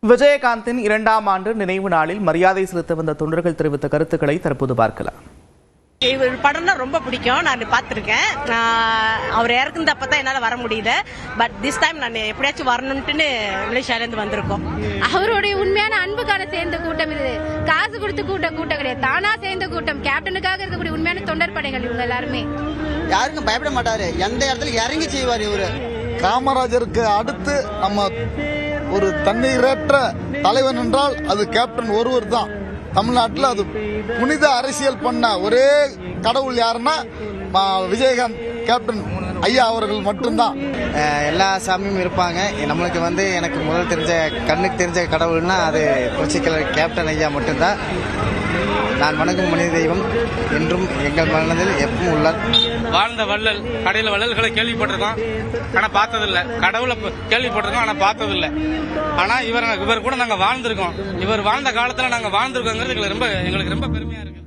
விஜயகாந்தின் 2ஆம் ஆண்டு நினைவு நாளில் மரியாதை செலுத்த வந்த தொண்டர்கள் தெரிவித்த கருத்துக்களை தற்போது பார்க்கலாம். படம்னா ரொம்ப பிடிக்கும். நான் பார்த்திருக்கேன். அவர் இறக்குனதப்பதான் என்னால வர முடியல. பட் திஸ் டைம் நான் எப்படியாச்சும் வரணும்னு மலேசியால இருந்து வந்திருக்கோம். அவருடைய உண்மையான அன்புக்கான சேர்ந்த கூட்டம் இது. காசு கொடுத்து கூட்டம் கிடையாது, தானா சேர்ந்த கூட்டம். கேப்டனுக்காக இருக்கக்கூடிய உண்மையான தொண்டர் படைகள் இவங்க எல்லாருமே. யாருக்கும் பயப்பட மாட்டாரு, எந்த இடத்துல இறங்கி செய்வார் இவரு. காமராஜருக்கு அடுத்து நம்ம ஒரு தண்ணீரற்ற தலைவன் என்றால் அது கேப்டன் ஒருவர் தான். தமிழ்நாட்டில் அது புனித அரசியல் பண்ண ஒரே கடவுள் யாருன்னா விஜயகாந்த் கேப்டன் ஐயா அவர்கள் மட்டும்தான். எல்லா சாமியும் இருப்பாங்க. நம்மளுக்கு எனக்கு முதல் கண்ணுக்கு தெரிஞ்ச கடவுள்னா அது புரட்சியாளர் கேப்டன் ஐயா மட்டும்தான். நான் வணங்கும் மனித தெய்வம் என்றும் எங்கள் மனதில் எப்பவும் உள்ளார். வாழ்ந்த வள்ளல், கடையில் வள்ளல்களை கேள்விப்பட்டிருக்கோம், ஆனா பார்த்ததில்லை. கடவுளை கேள்விப்பட்டிருக்கோம், ஆனா பார்த்ததில்லை. ஆனா இவர் கூட நாங்க வாழ்ந்திருக்கோம். இவர் வாழ்ந்த காலத்துல நாங்க வாழ்ந்திருக்கோங்கிறது எங்களுக்கு ரொம்ப பெருமையா இருக்கு.